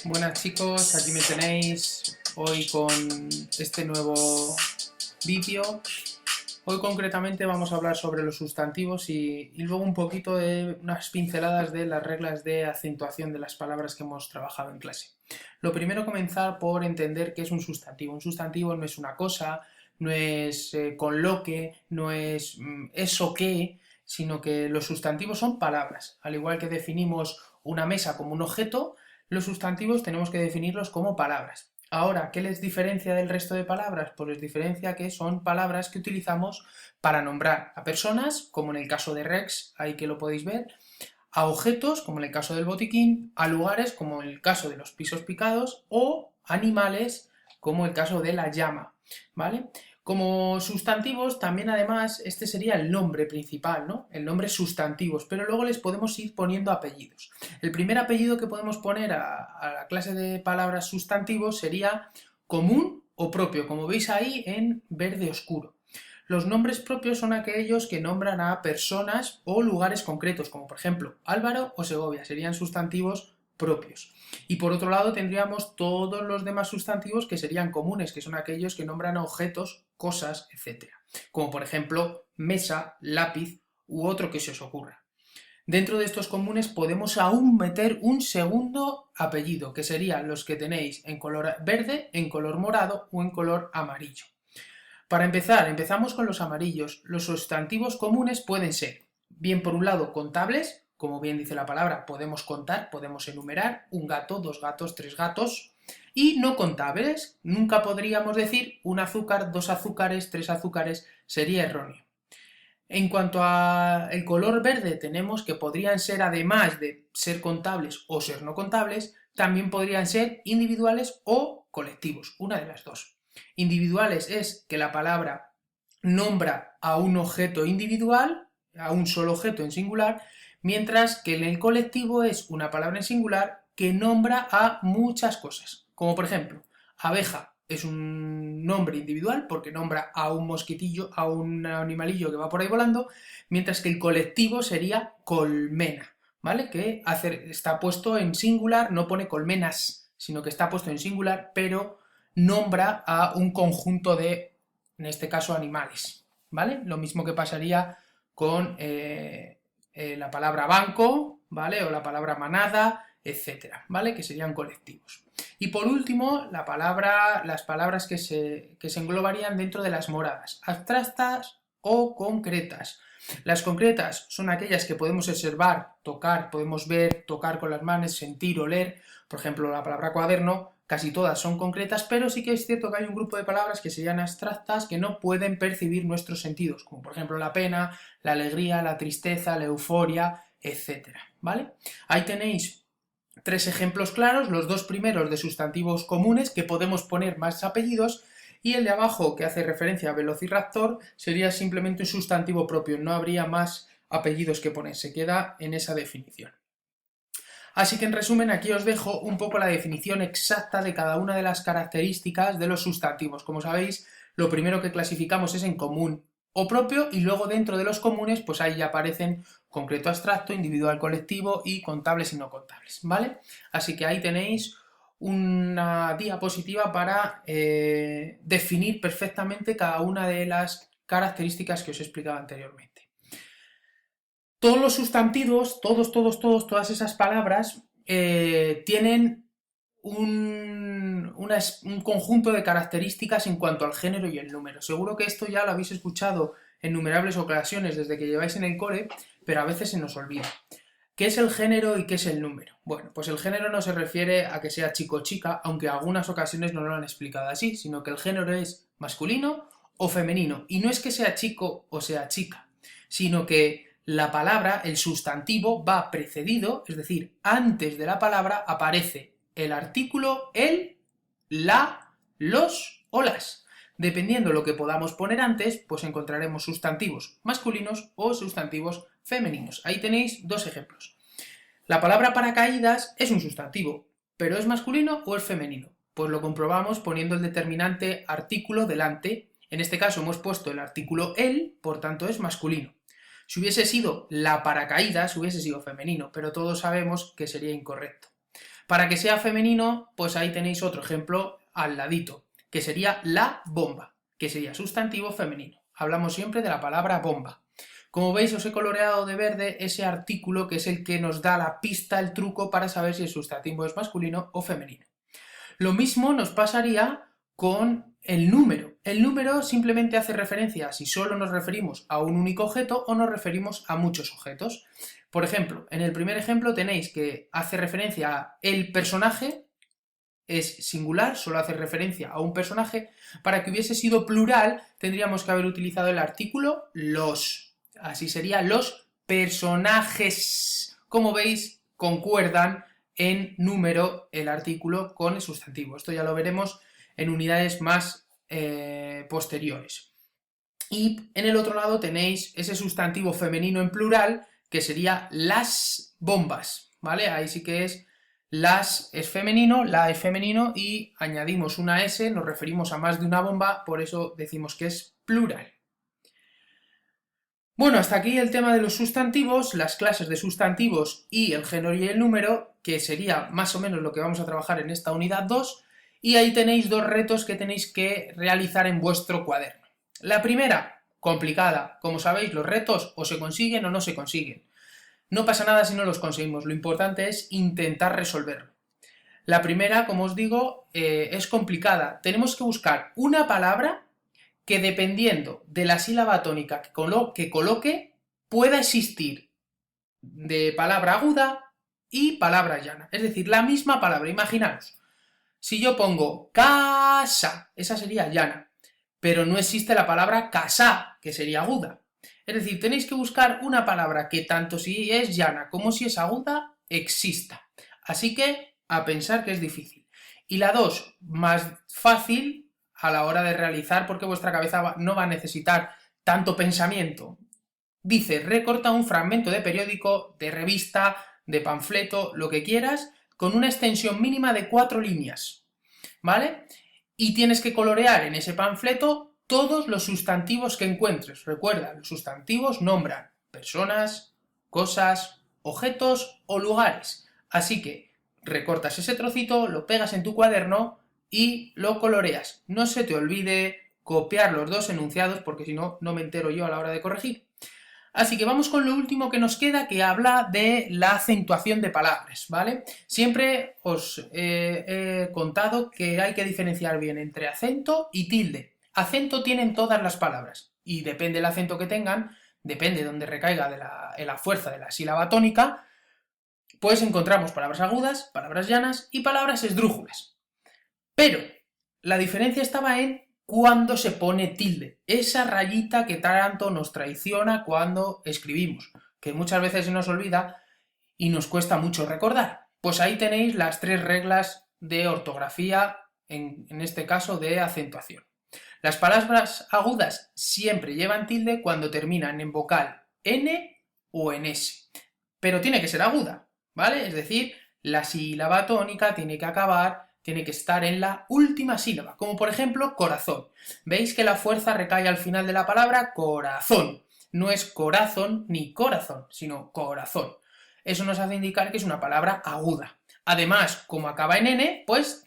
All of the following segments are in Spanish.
Buenas chicos, aquí me tenéis hoy con este nuevo vídeo. Hoy concretamente vamos a hablar sobre los sustantivos y luego un poquito de unas pinceladas de las reglas de acentuación de las palabras que hemos trabajado en clase. Lo primero, comenzar por entender qué es un sustantivo. Un sustantivo no es una cosa, no es con lo que, no es eso que, sino que los sustantivos son palabras. Al igual que definimos una mesa como un objeto, los sustantivos tenemos que definirlos como palabras. Ahora, ¿qué les diferencia del resto de palabras? Pues les diferencia que son palabras que utilizamos para nombrar a personas, como en el caso de Rex, ahí que lo podéis ver, a objetos, como en el caso del botiquín, a lugares, como en el caso de los pisos picados, o animales, como el caso de la llama, ¿vale? Como sustantivos, también además, este sería el nombre principal, ¿no? El nombre sustantivos, pero luego les podemos ir poniendo apellidos. El primer apellido que podemos poner a la clase de palabras sustantivos sería común o propio, como veis ahí en verde oscuro. Los nombres propios son aquellos que nombran a personas o lugares concretos, como por ejemplo Álvaro o Segovia, serían sustantivos propios. Y por otro lado tendríamos todos los demás sustantivos que serían comunes, que son aquellos que nombran a objetos, cosas, etc. Como por ejemplo mesa, lápiz u otro que se os ocurra. Dentro de estos comunes podemos aún meter un segundo apellido, que serían los que tenéis en color verde, en color morado o en color amarillo. Para empezar, empezamos con los amarillos. Los sustantivos comunes pueden ser, bien por un lado, contables, como bien dice la palabra, podemos contar, podemos enumerar, un gato, dos gatos, tres gatos, y no contables, nunca podríamos decir un azúcar, dos azúcares, tres azúcares, sería erróneo. En cuanto al color verde, tenemos que podrían ser, además de ser contables o ser no contables, también podrían ser individuales o colectivos, una de las dos. Individuales es que la palabra nombra a un objeto individual, a un solo objeto en singular, mientras que en el colectivo es una palabra en singular que nombra a muchas cosas. Como por ejemplo, abeja es un nombre individual porque nombra a un mosquitillo, a un animalillo que va por ahí volando, mientras que el colectivo sería colmena, ¿vale? Que está puesto en singular, no pone colmenas, sino que está puesto en singular, pero nombra a un conjunto de, en este caso, animales, ¿vale? Lo mismo que pasaría con la palabra banco, ¿vale? O la palabra manada, etcétera, ¿vale? Que serían colectivos. Y por último, las palabras que se englobarían dentro de las moradas, abstractas o concretas. Las concretas son aquellas que podemos observar, tocar, podemos ver, tocar con las manos, sentir, oler. Por ejemplo, la palabra cuaderno, casi todas son concretas, pero sí que es cierto que hay un grupo de palabras que serían abstractas que no pueden percibir nuestros sentidos, como por ejemplo la pena, la alegría, la tristeza, la euforia, etcétera, ¿vale? Ahí tenéis tres ejemplos claros, los dos primeros de sustantivos comunes que podemos poner más apellidos y el de abajo que hace referencia a velociraptor sería simplemente un sustantivo propio, no habría más apellidos que poner, se queda en esa definición. Así que en resumen aquí os dejo un poco la definición exacta de cada una de las características de los sustantivos. Como sabéis, lo primero que clasificamos es en común o propio y luego dentro de los comunes pues ahí ya aparecen concreto abstracto, individual colectivo y contables y no contables, ¿vale? Así que ahí tenéis una diapositiva para definir perfectamente cada una de las características que os he explicado anteriormente. Todos los sustantivos, todas esas palabras tienen un conjunto de características en cuanto al género y el número. Seguro que esto ya lo habéis escuchado en innumerables ocasiones desde que lleváis en el cole, pero a veces se nos olvida. ¿Qué es el género y qué es el número? Bueno, pues el género no se refiere a que sea chico o chica, aunque en algunas ocasiones no lo han explicado así, sino que el género es masculino o femenino. Y no es que sea chico o sea chica, sino que la palabra, el sustantivo, va precedido, es decir, antes de la palabra aparece el artículo, el, la, los o las. Dependiendo de lo que podamos poner antes, pues encontraremos sustantivos masculinos o sustantivos femeninos. Ahí tenéis dos ejemplos. La palabra paracaídas es un sustantivo, pero ¿es masculino o es femenino? Pues lo comprobamos poniendo el determinante artículo delante. En este caso hemos puesto el artículo el, por tanto es masculino. Si hubiese sido la paracaídas, hubiese sido femenino, pero todos sabemos que sería incorrecto. Para que sea femenino, pues ahí tenéis otro ejemplo al ladito, que sería la bomba, que sería sustantivo femenino. Hablamos siempre de la palabra bomba. Como veis, os he coloreado de verde ese artículo que es el que nos da la pista, el truco para saber si el sustantivo es masculino o femenino. Lo mismo nos pasaría con el número. El número simplemente hace referencia a si solo nos referimos a un único objeto o nos referimos a muchos objetos. Por ejemplo, en el primer ejemplo tenéis que hace referencia a el personaje, es singular, solo hace referencia a un personaje. Para que hubiese sido plural, tendríamos que haber utilizado el artículo los. Así sería los personajes. Como veis, concuerdan en número el artículo con el sustantivo. Esto ya lo veremos en unidades más posteriores. Y en el otro lado tenéis ese sustantivo femenino en plural, que sería las bombas, ¿vale? Ahí sí que es las es femenino, la es femenino y añadimos una S, nos referimos a más de una bomba, por eso decimos que es plural. Bueno, hasta aquí el tema de los sustantivos, las clases de sustantivos y el género y el número, que sería más o menos lo que vamos a trabajar en esta unidad 2, y ahí tenéis dos retos que tenéis que realizar en vuestro cuaderno. La primera, complicada. Como sabéis, los retos o se consiguen o no se consiguen. No pasa nada si no los conseguimos, lo importante es intentar resolverlo. La primera, como os digo, es complicada. Tenemos que buscar una palabra que dependiendo de la sílaba tónica que coloque, pueda existir de palabra aguda y palabra llana. Es decir, la misma palabra. Imaginaos, si yo pongo casa, esa sería llana, pero no existe la palabra casa, que sería aguda. Es decir, tenéis que buscar una palabra que tanto si es llana como si es aguda, exista. Así que, a pensar que es difícil. Y la 2, más fácil a la hora de realizar, porque vuestra cabeza no va a necesitar tanto pensamiento. Dice, recorta un fragmento de periódico, de revista, de panfleto, lo que quieras, con una extensión mínima de 4 líneas, ¿vale? Y tienes que colorear en ese panfleto todos los sustantivos que encuentres. Recuerda, los sustantivos nombran personas, cosas, objetos o lugares. Así que recortas ese trocito, lo pegas en tu cuaderno y lo coloreas. No se te olvide copiar los dos enunciados porque si no, no me entero yo a la hora de corregir. Así que vamos con lo último que nos queda, que habla de la acentuación de palabras, ¿vale? Siempre os he contado que hay que diferenciar bien entre acento y tilde. Acento tienen todas las palabras y depende del acento que tengan, depende de dónde recaiga de la fuerza de la sílaba tónica, pues encontramos palabras agudas, palabras llanas y palabras esdrújulas. Pero la diferencia estaba en cuando se pone tilde, esa rayita que tanto nos traiciona cuando escribimos, que muchas veces se nos olvida y nos cuesta mucho recordar. Pues ahí tenéis las 3 reglas de ortografía, en este caso de acentuación. Las palabras agudas siempre llevan tilde cuando terminan en vocal N o en S, pero tiene que ser aguda, ¿vale? Es decir, la sílaba tónica tiene que estar en la última sílaba, como por ejemplo corazón. Veis que la fuerza recae al final de la palabra corazón. No es corazón ni corazón, sino corazón. Eso nos hace indicar que es una palabra aguda. Además, como acaba en N, pues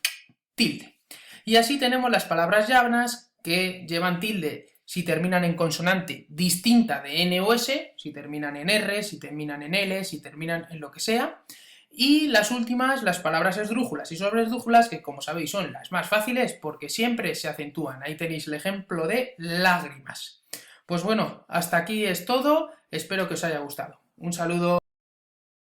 tilde. Y así tenemos las palabras llanas que llevan tilde si terminan en consonante distinta de N o S, si terminan en R, si terminan en L, si terminan en lo que sea. Y las últimas, las palabras esdrújulas y sobreesdrújulas, que como sabéis son las más fáciles porque siempre se acentúan. Ahí tenéis el ejemplo de lágrimas. Pues bueno, hasta aquí es todo. Espero que os haya gustado. Un saludo.